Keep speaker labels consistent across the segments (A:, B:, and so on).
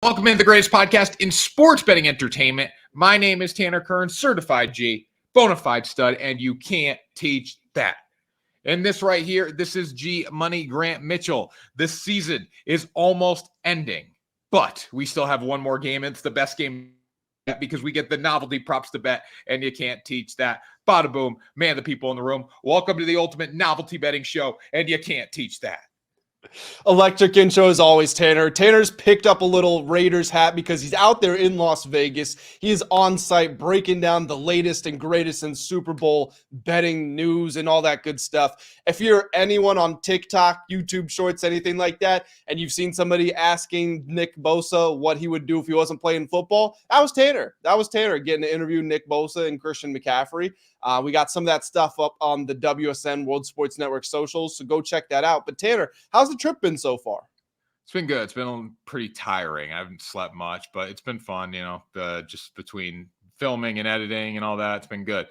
A: Welcome into the greatest podcast in sports betting entertainment. My name is Tanner Kern, certified G, bona fide stud, and you can't teach that. And this right here, this is G Money Grant Mitchell. This season is almost ending, but we still have one more game. It's the best game because we get the novelty props to bet, and you can't teach that. Bada boom, man, the people in the room. Welcome to the ultimate novelty betting show, and you can't teach that.
B: Electric intro as always, Tanner. Tanner's picked up a little Raiders hat because he's out there in Las Vegas. He is on site breaking down the latest and greatest in Super Bowl betting news and all that good stuff. If you're anyone on TikTok, YouTube Shorts, anything like that, and you've seen somebody asking Nick Bosa what he would do if he wasn't playing football, that was Tanner. That was Tanner getting to interview Nick Bosa and Christian McCaffrey. We got some of that stuff up on the WSN World Sports Network socials, so go check that out. But Tanner, how's the trip been so far?
A: It's been good. It's been pretty tiring. I haven't slept much, but it's been fun, just between filming and editing and all that. It's been good.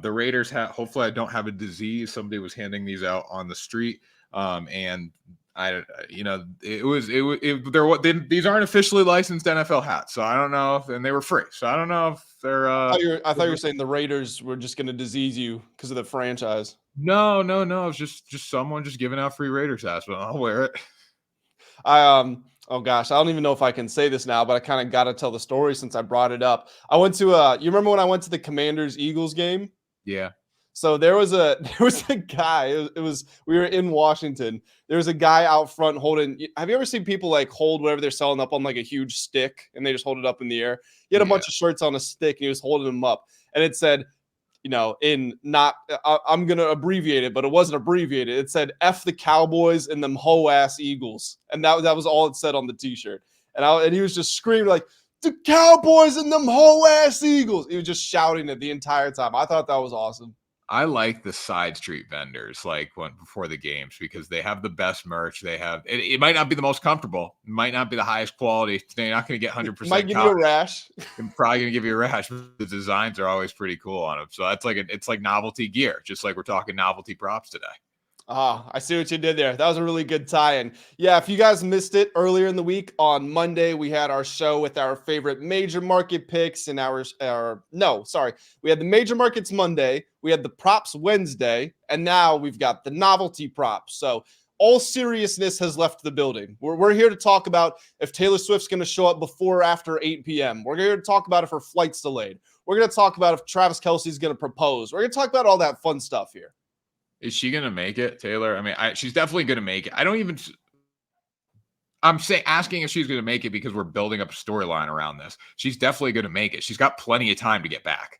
A: The Raiders hopefully I don't have a disease. Somebody was handing these out on the street. And these aren't officially licensed NFL hats, so I don't know and they were free, so I don't know if they're.
B: I thought you were saying the Raiders were just going to disease you because of the franchise.
A: No. It's just someone just giving out free Raiders hats, but I'll wear it.
B: Oh gosh, I don't even know if I can say this now, but I kind of got to tell the story since I brought it up. I went to you remember when I went to the Commanders-Eagles game?
A: Yeah.
B: So there was a guy. We were in Washington. There was a guy out front holding. Have you ever seen people like hold whatever they're selling up on like a huge stick and they just hold it up in the air? He had a bunch of shirts on a stick and he was holding them up, and it said, I'm gonna abbreviate it, but it wasn't abbreviated. It said "F the Cowboys and them hoe ass Eagles," and that was all it said on the T-shirt. And he was just screaming like, "The Cowboys and them hoe ass Eagles!" He was just shouting it the entire time. I thought that was awesome.
A: I like the side street vendors before the games because they have the best merch. They have it might not be the most comfortable, it might not be the highest quality. They're not going to get 100%.
B: Might give you a rash.
A: I'm probably going to give you a rash. But the designs are always pretty cool on them. So that's it's like novelty gear, just like we're talking novelty props today.
B: I see what you did there. That was a really good tie-in. Yeah, if you guys missed it earlier in the week, on Monday, we had our show with our favorite major market picks and we had the major markets Monday, we had the props Wednesday, and now we've got the novelty props. So all seriousness has left the building. We're here to talk about if Taylor Swift's going to show up before or after 8 p.m. We're here to talk about if her flight's delayed. We're going to talk about if Travis Kelce's going to propose. We're going to talk about all that fun stuff here.
A: Is she going to make it, Taylor? I mean, she's definitely going to make it. Asking if she's going to make it because we're building up a storyline around this. She's definitely going to make it. She's got plenty of time to get back.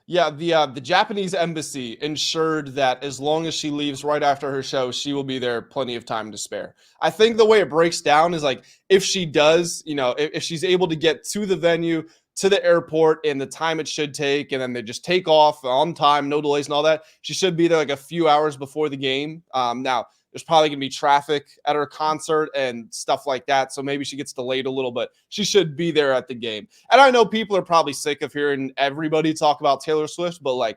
B: Yeah, the Japanese embassy ensured that as long as she leaves right after her show, she will be there plenty of time to spare. I think the way it breaks down is like if she does, if she's able to get to the venue, to the airport in the time it should take, and then they just take off on time, no delays and all that, she should be there like a few hours before the game. Now, there's probably going to be traffic at her concert and stuff like that, so maybe she gets delayed a little, but she should be there at the game. And I know people are probably sick of hearing everybody talk about Taylor Swift, but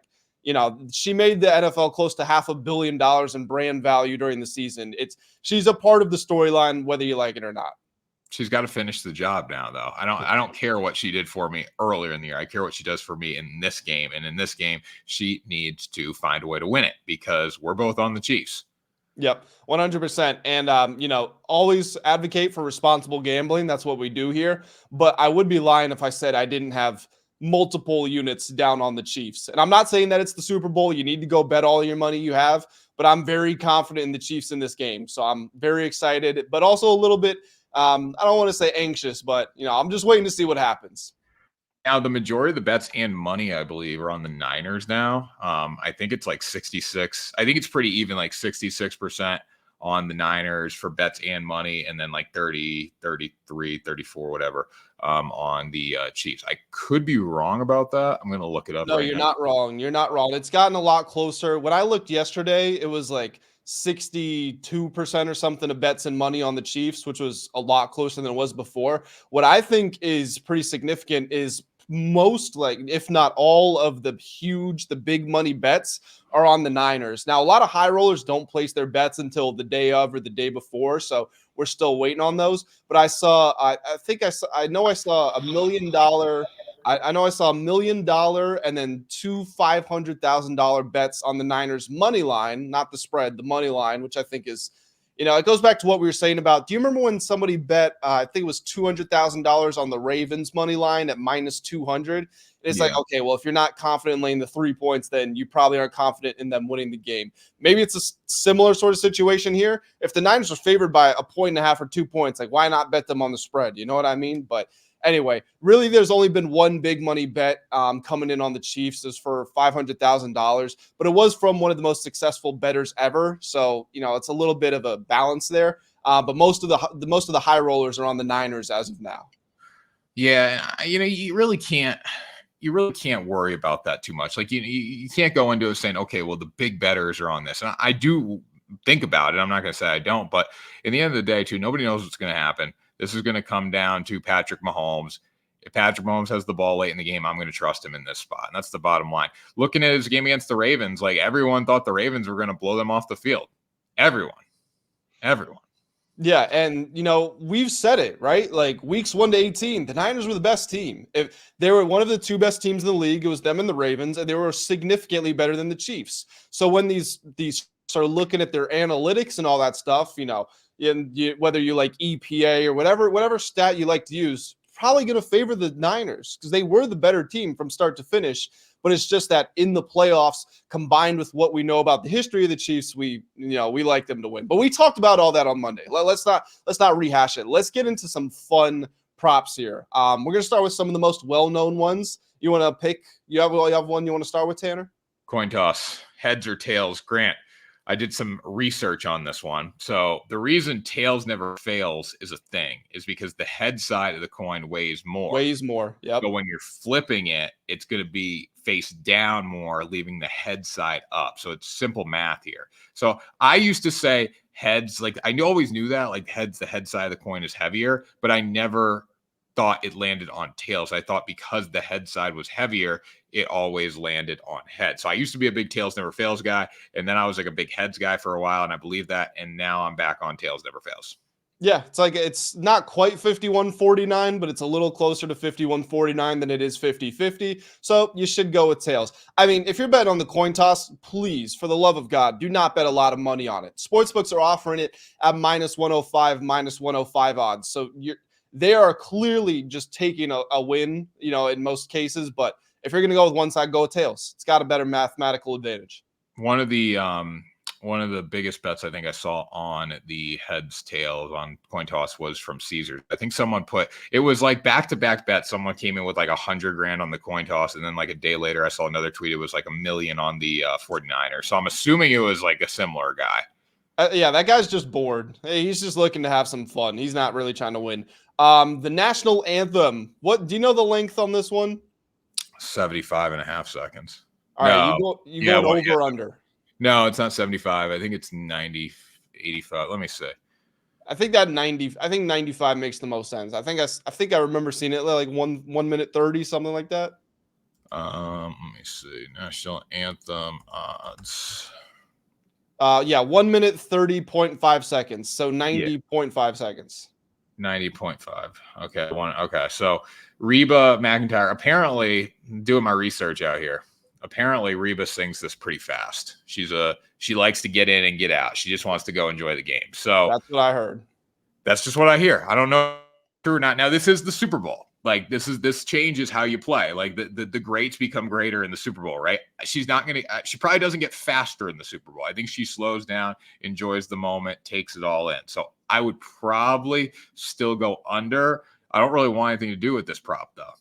B: she made the NFL close to $500 million in brand value during the season. She's a part of the storyline, whether you like it or not.
A: She's got to finish the job now, though. I don't care what she did for me earlier in the year. I care what she does for me in this game. And in this game, she needs to find a way to win it because we're both on the Chiefs.
B: Yep, 100%. And, always advocate for responsible gambling. That's what we do here. But I would be lying if I said I didn't have multiple units down on the Chiefs. And I'm not saying that it's the Super Bowl. You need to go bet all your money you have. But I'm very confident in the Chiefs in this game. So I'm very excited, but also a little bit I don't want to say anxious, but, I'm just waiting to see what happens.
A: Now, the majority of the bets and money, I believe, are on the Niners now. I think it's like 66. I think it's pretty even, like 66% on the Niners for bets and money, and then like 30, 33, 34, whatever, on the Chiefs. I could be wrong about that. I'm going to look it up.
B: No, you're not wrong. You're not wrong. It's gotten a lot closer. When I looked yesterday, it was like 62% or something of bets and money on the Chiefs, which was a lot closer than it was before. What I think is pretty significant is most, if not all of the big money bets are on the Niners. Now, a lot of high rollers don't place their bets until the day of or the day before. So we're still waiting on those. But I know I saw $1 million. I know I saw $1 million and then two $500,000 bets on the Niners money line, not the spread, the money line, which I think is, it goes back to what we were saying about. Do you remember when somebody bet? I think it was $200,000 on the Ravens money line at -200. It's like, okay, well, if you're not confident in laying the 3 points, then you probably aren't confident in them winning the game. Maybe it's a similar sort of situation here. If the Niners are favored by 1.5 or 2 points, like why not bet them on the spread? You know what I mean? But anyway, really, there's only been one big money bet coming in on the Chiefs. Is for $500,000, but it was from one of the most successful bettors ever. So it's a little bit of a balance there. But most of the high rollers are on the Niners as of now.
A: Yeah, you really can't worry about that too much. Like you can't go into it saying, okay, well, the big bettors are on this. And I do think about it. I'm not going to say I don't, but in the end of the day, too, nobody knows what's going to happen. This is going to come down to Patrick Mahomes. If Patrick Mahomes has the ball late in the game, I'm going to trust him in this spot. And that's the bottom line. Looking at his game against the Ravens, like everyone thought the Ravens were going to blow them off the field. Everyone.
B: Yeah, and we've said it, right? Like weeks 1 to 18, the Niners were the best team. If they were one of the two best teams in the league, it was them and the Ravens, and they were significantly better than the Chiefs. So when these start looking at their analytics and all that stuff, whether you like EPA or whatever stat you like to use, probably going to favor the Niners because they were the better team from start to finish. But it's just that in the playoffs, combined with what we know about the history of the Chiefs, we like them to win. But we talked about all that on Monday. Let's not rehash it. Let's get into some fun props here. We're gonna start with some of the most well-known ones. You want to pick? You have one you want to start with, Tanner?
A: Coin toss, heads or tails. Grant, I did some research on this one. So the reason tails never fails is because the head side of the coin weighs more.
B: Yep.
A: So when you're flipping it, it's going to be face down more, leaving the head side up. So it's simple math here. So I used to say heads, like I always knew that, like heads, the head side of the coin is heavier, but I never thought it landed on tails. I thought because the head side was heavier, it always landed on head. So I used to be a big tails never fails guy, and then I was like a big heads guy for a while, and I believe that, and now I'm back on tails never fails.
B: Yeah, it's not quite 51-49, but it's a little closer to 51-49 than it is 50-50. So you should go with tails. I mean, if you're betting on the coin toss, please, for the love of God, do not bet a lot of money on it. Sportsbooks are offering it at -105, -105 odds. So they are clearly just taking a win, in most cases. But if you're going to go with one side, go with tails. It's got a better mathematical advantage.
A: One of the biggest bets I think I saw on the heads tails on coin toss was from Caesars. I think someone it was like back-to-back bets. Someone came in with like $100,000 on the coin toss, and then like a day later I saw another tweet. It was like $1 million on the 49ers. So I'm assuming it was like a similar guy.
B: Yeah, that guy's just bored. Hey, he's just looking to have some fun. He's not really trying to win. The national anthem. What do you know the length on this one?
A: 75.5 seconds.
B: All right, you go over or under?
A: No, it's not 75. I think it's 90, 85. Let me see.
B: I think 95 makes the most sense. I think I remember seeing it like 1 minute 30, something like that.
A: Let me see. National anthem odds.
B: 1 minute 30.5 seconds. So 90.5 seconds.
A: 90.5. Okay. So Reba McEntire, apparently doing my research out here. Apparently Reba sings this pretty fast. She likes to get in and get out. She just wants to go enjoy the game. So
B: that's what I heard.
A: That's just what I hear. I don't know if it's true or not. Now this is the Super Bowl. Like this changes how you play. Like the greats become greater in the Super Bowl, right? She probably doesn't get faster in the Super Bowl. I think she slows down, enjoys the moment, takes it all in. So I would probably still go under. I don't really want anything to do with this prop though.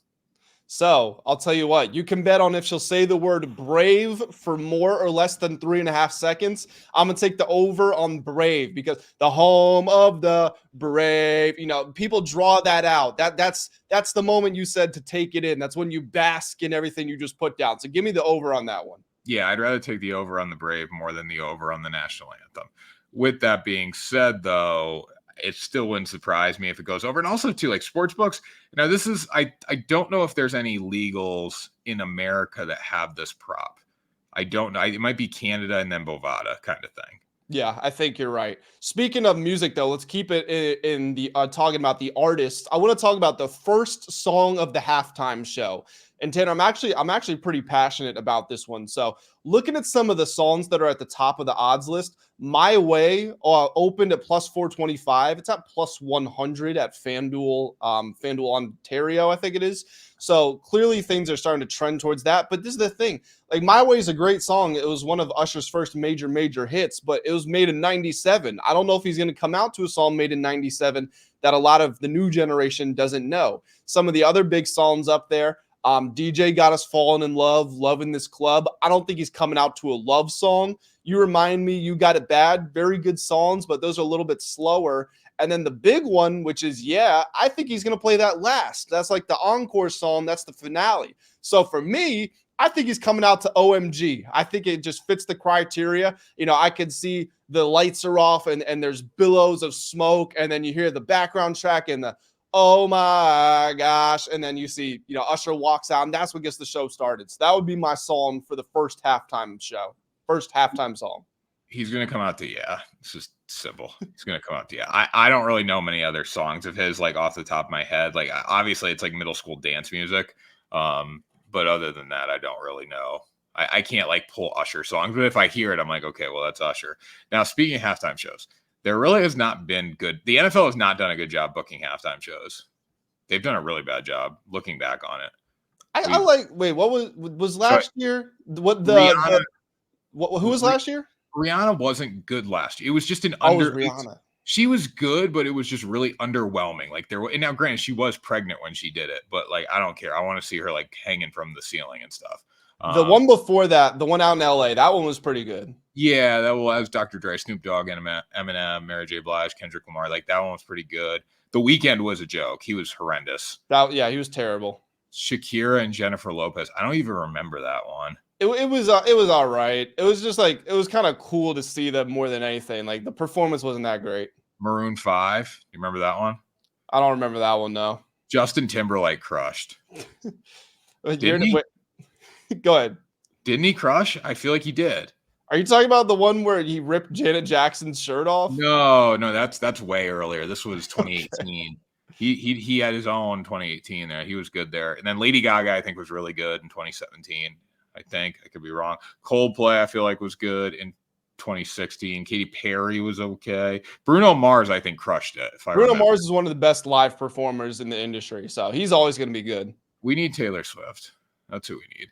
B: So I'll tell you what, you can bet on if she'll say the word brave for more or less than 3.5 seconds. I'm going to take the over on brave because the home of the brave, people draw that out. That's the moment you said to take it in. That's when you bask in everything you just put down. So give me the over on that one.
A: Yeah, I'd rather take the over on the brave more than the over on the national anthem. With that being said, though, it still wouldn't surprise me if it goes over. And also, too, like sports books, this is, I don't know if there's any legals in America that have this prop. I don't know. It might be Canada and then Bovada kind of thing.
B: Yeah, I think you're right. Speaking of music, though, let's keep it in the talking about the artists. I want to talk about the first song of the halftime show. And Tanner, I'm actually pretty passionate about this one. So, looking at some of the songs that are at the top of the odds list, "My Way" opened at plus 425. It's at plus 100 at FanDuel Ontario, I think it is. So clearly things are starting to trend towards that. But this is the thing. Like, "My Way" is a great song. It was one of Usher's first major hits, but it was made in 97. I don't know if he's going to come out to a song made in 97 that a lot of the new generation doesn't know. Some of the other big songs up there, DJ Got Us Falling in Love, Loving This Club. I don't think he's coming out to a love song. You Remind Me, You Got It Bad. Very good songs, but those are a little bit slower. And then the big one, which is, yeah, I think he's going to play that last. That's like the encore song. That's the finale. So for me, I think he's coming out to OMG. I think it just fits the criteria. I could see the lights are off and there's billows of smoke. And then you hear the background track and the, oh my gosh. And then you see, Usher walks out and that's what gets the show started. So that would be my song for the first halftime song.
A: He's going to come out to, yeah, it's just simple. He's going to come out to, yeah. I don't really know many other songs of his, like off the top of my head. Like, obviously it's like middle school dance music. But other than that, I don't really know. I can't like pull Usher songs, but if I hear it, I'm like, okay, well, that's Usher. Now, speaking of halftime shows, there really has not been good. The NFL has not done a good job booking halftime shows. They've done a really bad job looking back on it.
B: Wait, what was last year? Who was last year?
A: Rihanna wasn't good last year. It was just an
B: Rihanna.
A: She was good, but it was just really underwhelming. Like, and now granted, she was pregnant when she did it, but like, I don't care. I want to see her like hanging from the ceiling and stuff.
B: The one before that, the one out in LA, that one was pretty good.
A: Yeah, that was Dr. Dre, Snoop Dogg, Eminem, Mary J. Blige, Kendrick Lamar. Like, that one was pretty good. The Weeknd was a joke. He was horrendous.
B: He was terrible.
A: Shakira and Jennifer Lopez. I don't even remember that one.
B: It was all right. It was just like, it was kind of cool to see them more than anything. Like, the performance wasn't that great.
A: Maroon 5. You remember that one?
B: I don't remember that one, though.
A: Justin Timberlake crushed.
B: Didn't he? Go ahead.
A: Didn't he crush? I feel like he did.
B: Are you talking about the one where he ripped Janet Jackson's shirt off?
A: No, that's way earlier. This was 2018. He had his own 2018 there. He was good there. And then Lady Gaga, I think, was really good in 2017. I think. I could be wrong. Coldplay, I feel like, was good in 2016. Katy Perry was okay. Bruno Mars, I think, crushed it.
B: Bruno Mars is one of the best live performers in the industry, so he's always going to be good.
A: We need Taylor Swift. That's who we need.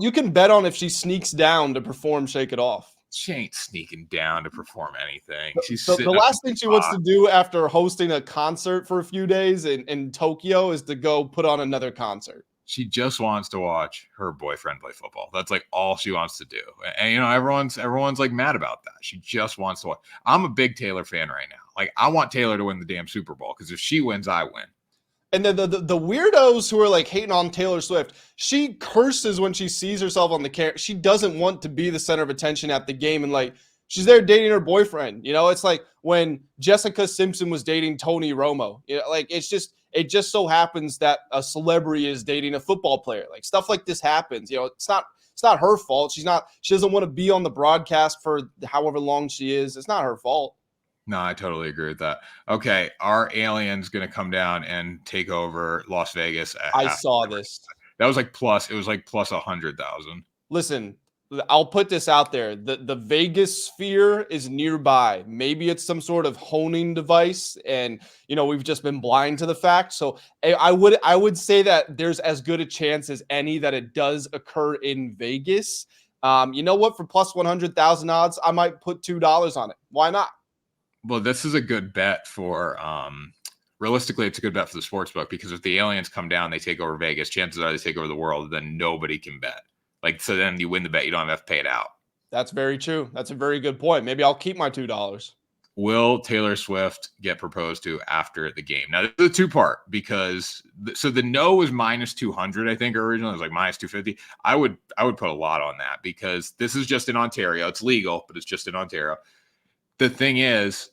B: You can bet on if she sneaks down to perform Shake It Off.
A: She ain't sneaking down to perform anything.
B: The last thing she wants to do after hosting a concert for a few days in Tokyo is to go put on another concert.
A: She just wants to watch her boyfriend play football. That's like all she wants to do. And everyone's like mad about that. She just wants to watch. I'm a big Taylor fan right now. Like, I want Taylor to win the damn Super Bowl, because if she wins, I win.
B: And then the weirdos who are like hating on Taylor Swift, she curses when she sees herself on the camera. She doesn't want to be the center of attention at the game, and like, she's there dating her boyfriend. It's like when Jessica Simpson was dating Tony Romo. Like, it just so happens that a celebrity is dating a football player. Like, stuff like this happens. It's not her fault. She doesn't want to be on the broadcast for however long she is. It's not her fault.
A: No, I totally agree with that. Okay, our alien's going to come down and take over Las Vegas.
B: I saw this.
A: That was like plus 100,000.
B: Listen, I'll put this out there. The Vegas sphere is nearby. Maybe it's some sort of honing device, and we've just been blind to the fact. So I would say that there's as good a chance as any that it does occur in Vegas. You know what? For plus 100,000 odds, I might put $2 on it. Why not?
A: Well, this is a good bet for realistically, it's a good bet for the sportsbook, because if the aliens come down, they take over Vegas, chances are they take over the world, then nobody can bet. Like, so then you win the bet, you don't have to pay it out.
B: That's very true. That's a very good point. Maybe I'll keep my $2.
A: Will Taylor Swift get proposed to after the game? Now, this is a two-part, because the no was minus 200, I think, originally. It was like minus 250. I would put a lot on that, because this is just in Ontario. It's legal, but it's just in Ontario. The thing is,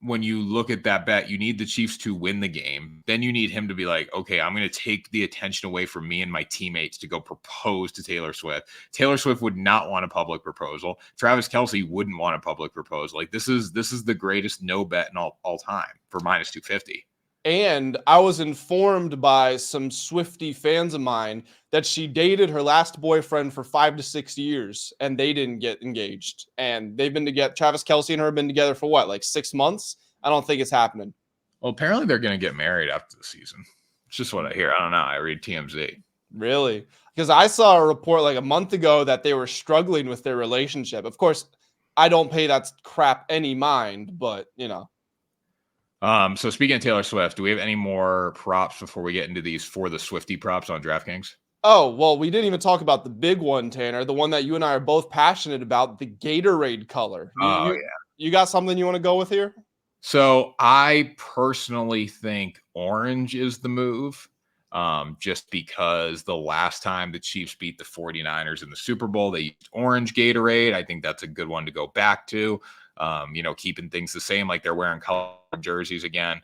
A: when you look at that bet, you need the Chiefs to win the game. Then you need him to be like, okay, I'm going to take the attention away from me and my teammates to go propose to Taylor Swift. Taylor Swift would not want a public proposal. Travis Kelce wouldn't want a public proposal. Like this is the greatest no bet in all time for minus 250.
B: And I was informed by some Swiftie fans of mine that she dated her last boyfriend for 5 to 6 years and they didn't get engaged. And they've been together. Travis Kelce and her have been together for what, like 6 months? I don't think it's happening.
A: Well, apparently they're going to get married after the season. It's just what I hear. I don't know. I read TMZ.
B: Really? Because I saw a report like a month ago that they were struggling with their relationship. Of course, I don't pay that crap any mind, but you know.
A: So speaking of Taylor Swift, do we have any more props before we get into these for the Swiftie props on DraftKings?
B: Oh, well, we didn't even talk about the big one, Tanner, the one that you and I are both passionate about, the Gatorade color. You got something you want to go with here?
A: So I personally think orange is the move, just because the last time the Chiefs beat the 49ers in the Super Bowl, they used orange Gatorade. I think that's a good one to go back to. Keeping things the same, like they're wearing colored jerseys again.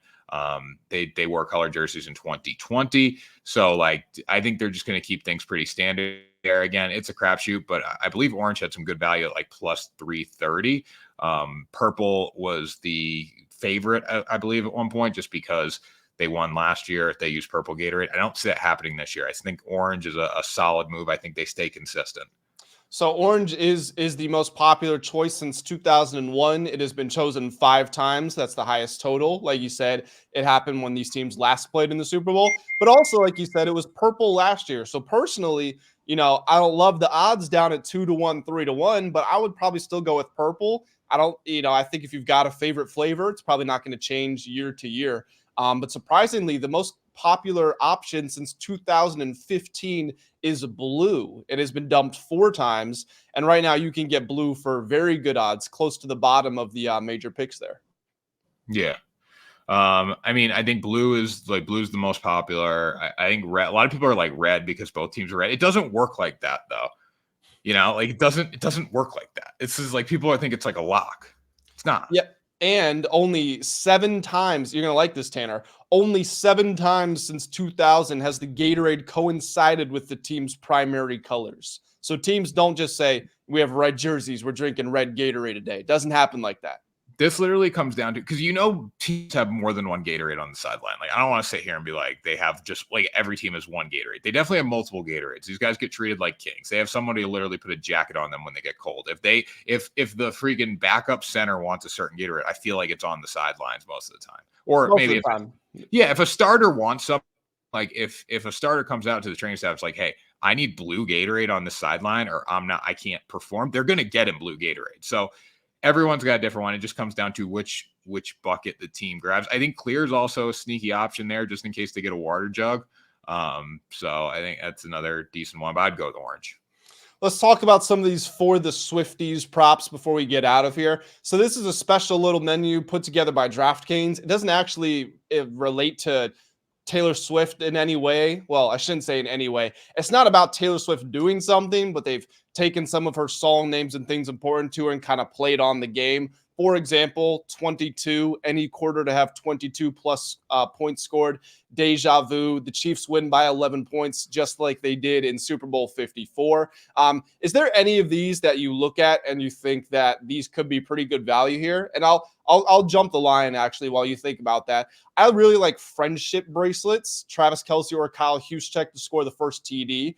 A: They wore colored jerseys in 2020. So like, I think they're just going to keep things pretty standard there. Again, it's a crapshoot, but I believe orange had some good value at like plus 330. Purple was the favorite, I believe, at one point, just because they won last year. They used purple Gatorade. I don't see that happening this year. I think orange is a solid move. I think they stay consistent.
B: So orange is the most popular choice since 2001. It has been chosen 5 times. That's the highest total. Like you said, it happened when these teams last played in the Super Bowl. But also, like you said, it was purple last year. So personally, I don't love the odds down at 2-1, 3-1, but I would probably still go with purple. I think if you've got a favorite flavor, it's probably not going to change year to year. But surprisingly, the most popular option since 2015 is blue. It has been dumped 4 times, and right now you can get blue for very good odds, close to the bottom of the major picks there.
A: Yeah. I think blue's the most popular. I think red. A lot of people are like red because both teams are red. It doesn't work like that though. It doesn't work like that. It's just like people think it's like a lock. It's not.
B: Yeah. And only 7 times, you're going to like this, Tanner, only 7 times since 2000 has the Gatorade coincided with the team's primary colors. So teams don't just say, we have red jerseys, we're drinking red Gatorade today. It doesn't happen like that.
A: This literally comes down to, because teams have more than one Gatorade on the sideline. Like, I don't want to sit here and be like, they have just like every team has one Gatorade. They definitely have multiple Gatorades. These guys get treated like kings. They have somebody to literally put a jacket on them when they get cold. If the freaking backup center wants a certain Gatorade, I feel like it's on the sidelines most of the time. Or
B: Most
A: maybe if a starter wants something, like if a starter comes out to the training staff, it's like, hey, I need blue Gatorade on the sideline, or I can't perform. They're going to get him blue Gatorade. So everyone's got a different one. It just comes down to which bucket the team grabs. I think clear is also a sneaky option there, just in case they get a water jug. So I think that's another decent one, but I'd go with orange.
B: Let's talk about some of these for the Swifties props before we get out of here. So this is a special little menu put together by DraftKings. It doesn't actually relate to Taylor Swift in any way. Well, I shouldn't say in any way. It's not about Taylor Swift doing something, but they've taken some of her song names and things important to her and kind of played on the game. For example, 22, any quarter to have 22 plus points scored. Deja vu, the Chiefs win by 11 points, just like they did in Super Bowl 54. Is there any of these that you look at and you think that these could be pretty good value here? And I'll jump the line, actually, while you think about that. I really like friendship bracelets, Travis Kelce or Kyle Juszczyk to score the first TD.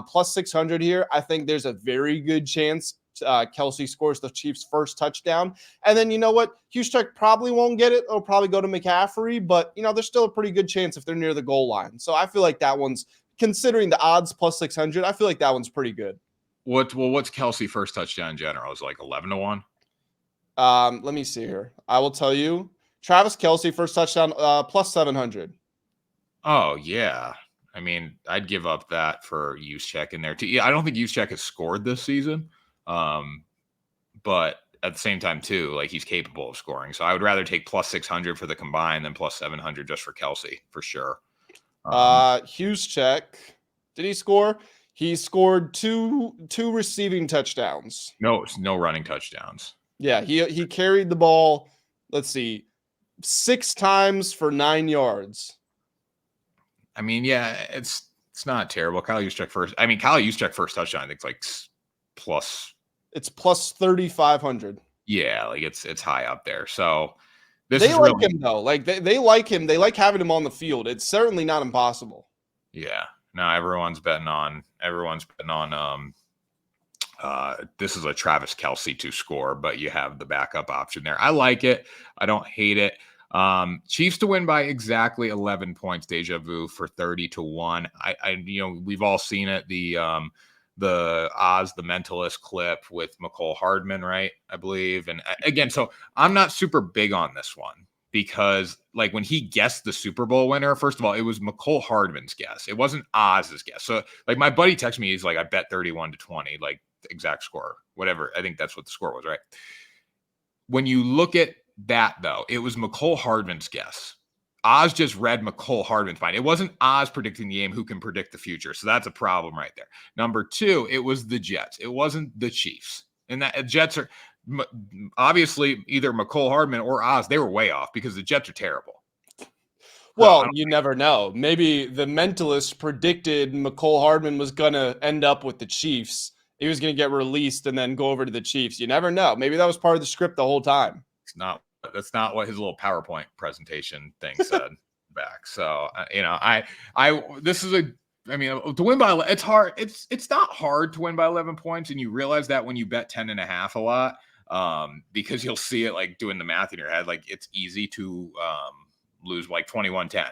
B: Plus 600 here. I think there's a very good chance Kelce scores the Chiefs' first touchdown. And then you know what? Juszczyk probably won't get it. It'll probably go to McCaffrey, but there's still a pretty good chance if they're near the goal line. So I feel like that one's, considering the odds plus 600, I feel like that one's pretty good.
A: What's Kelce first touchdown in general? Is it like 11-1?
B: Let me see here. I will tell you. Travis Kelce first touchdown plus 700.
A: Oh yeah. I'd give up that for Juszczyk in there too. Yeah, I don't think Juszczyk has scored this season. But at the same time too, like he's capable of scoring. So I would rather take plus 600 for the combine than plus 700 just for Kelce for sure.
B: Juszczyk, did he score? He scored two receiving touchdowns.
A: No running touchdowns.
B: Yeah, he carried the ball. Let's see. 6 times for 9 yards.
A: I mean, yeah, it's not terrible. Kyle Juszczyk first. I mean, Kyle Juszczyk first touchdown, I think it's like plus.
B: It's plus 3,500.
A: Yeah, like it's high up there. So this
B: They
A: is
B: like
A: really
B: him though. Like they like him. They like having him on the field. It's certainly not impossible.
A: yeah. No, everyone's betting on this is a Travis Kelce to score, but you have the backup option there. I like it. I don't hate it. Chiefs to win by exactly 11 points, deja vu for 30-1. We've all seen it. The Oz the Mentalist clip with McCole Hardman, right? I believe. And again, so I'm not super big on this one because like when he guessed the Super Bowl winner, first of all, it was McCole Hardman's guess. It wasn't Oz's guess. So like my buddy texted me, he's like, I bet 31-20, like the exact score, whatever. I think that's what the score was, right? When you look at that though, it was McCole Hardman's guess. Oz just read McCole Hardman's mind. It wasn't Oz predicting the game who can predict the future. So that's a problem right there. Number two, it was the Jets. It wasn't the Chiefs. And that Jets are obviously either McCole Hardman or Oz. They were way off because the Jets are terrible.
B: Well, you never know. Maybe the Mentalist predicted McCole Hardman was going to end up with the Chiefs. He was going to get released and then go over to the Chiefs. You never know. Maybe that was part of the script the whole time.
A: That's not what his little PowerPoint presentation thing said back. So, to win by, it's hard. It's not hard to win by 11 points. And you realize that when you bet 10.5 a lot, because you'll see it like doing the math in your head. Like it's easy to lose like 21-10.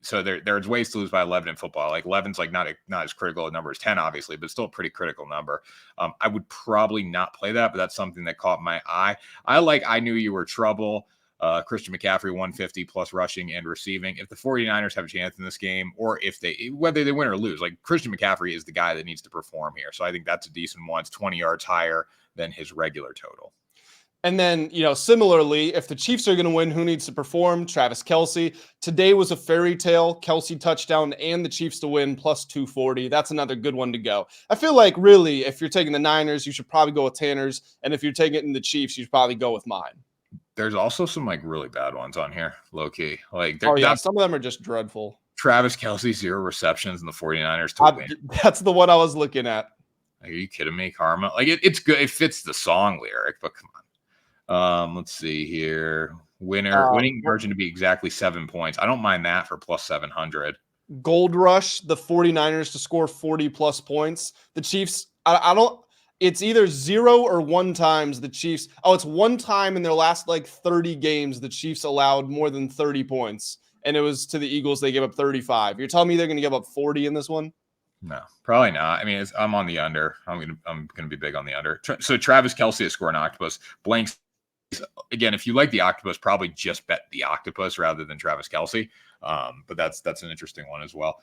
A: So there's ways to lose by 11 in football. Like 11's like not as critical a number as 10, obviously, but still a pretty critical number. I would probably not play that, but that's something that caught my eye. I knew you were trouble. Christian McCaffrey 150 plus rushing and receiving. If the 49ers have a chance in this game, or whether they win or lose, like Christian McCaffrey is the guy that needs to perform here. So I think that's a decent one. It's 20 yards higher than his regular total.
B: And then, similarly, if the Chiefs are going to win, who needs to perform? Travis Kelce. Today was a fairy tale. Kelce touchdown and the Chiefs to win plus 240. That's another good one to go. I feel like really, if you're taking the Niners, you should probably go with Tanner's. And if you're taking it in the Chiefs, you should probably go with mine.
A: There's also some like really bad ones on here, low key. Like,
B: some of them are just dreadful.
A: Travis Kelce, 0 receptions, and the 49ers to win.
B: That's the one I was looking at.
A: Like, are you kidding me, Karma? Like, it's good. It fits the song lyric, but come on. Let's see here. Winning margin to be exactly 7 points. I don't mind that for plus 700.
B: Gold Rush, the 49ers to score 40 plus points. The Chiefs, it's either 0 or 1 times the Chiefs. Oh, it's 1 time in their last like 30 games the Chiefs allowed more than 30 points. And it was to the Eagles, they gave up 35. You're telling me they're going to give up 40 in this one?
A: No, probably not. I mean, I'm on the under. I'm gonna be big on the under. So Travis Kelce is scoring octopus. Blanks. Again, if you like the octopus, probably just bet the octopus rather than Travis Kelce. But that's an interesting one as well.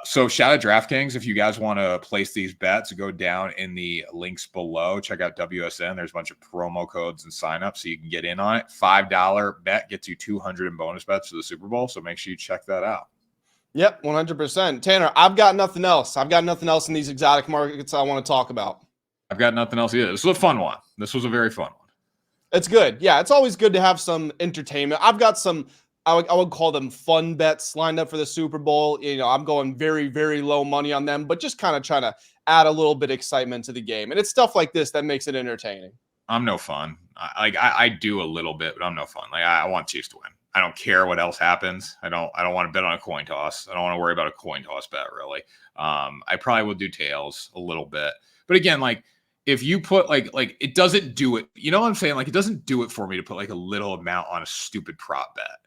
A: So shout out DraftKings. If you guys want to place these bets, go down in the links below. Check out WSN. There's a bunch of promo codes and signups so you can get in on it. $5 bet gets you 200 in bonus bets for the Super Bowl. So make sure you check that out.
B: Yep, 100%. Tanner, I've got nothing else. I've got nothing else in these exotic markets I want to talk about.
A: I've got nothing else either. This was a fun one. This was a very fun one.
B: It's good. Yeah, it's always good to have some entertainment. I've got some, I would call them fun bets lined up for the Super Bowl. I'm going very, very low money on them, but just kind of trying to add a little bit of excitement to the game. And it's stuff like this that makes it entertaining.
A: I'm no fun. I do a little bit, but I'm no fun. Like I want Chiefs to win. I don't care what else happens. I don't want to bet on a coin toss. I don't want to worry about a coin toss bet really. I probably will do tails a little bit, but again, like, if you put like it doesn't do it, you know what I'm saying? Like it doesn't do it for me to put like a little amount on a stupid prop bet.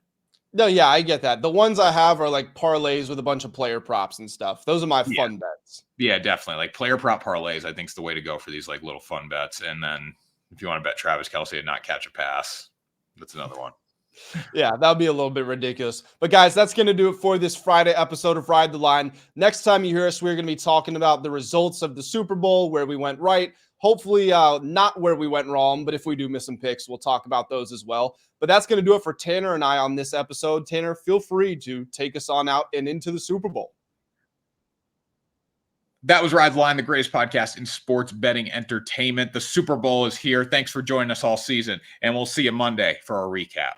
B: No, yeah, I get that. The ones I have are like parlays with a bunch of player props and stuff. Those are my fun bets.
A: Yeah, definitely. Like player prop parlays, I think is the way to go for these like little fun bets. And then if you want to bet Travis Kelce and not catch a pass, that's another one.
B: Yeah, that'll be a little bit ridiculous. But guys, that's going to do it for this Friday episode of Ride the Line. Next time you hear us, we're going to be talking about the results of the Super Bowl, where we went right. Hopefully not where we went wrong, but if we do miss some picks, we'll talk about those as well. But that's going to do it for Tanner and I on this episode. Tanner, feel free to take us on out and into the Super Bowl.
A: That was Ride the Line, the greatest podcast in sports betting entertainment. The Super Bowl is here. Thanks for joining us all season, and we'll see you Monday for our recap.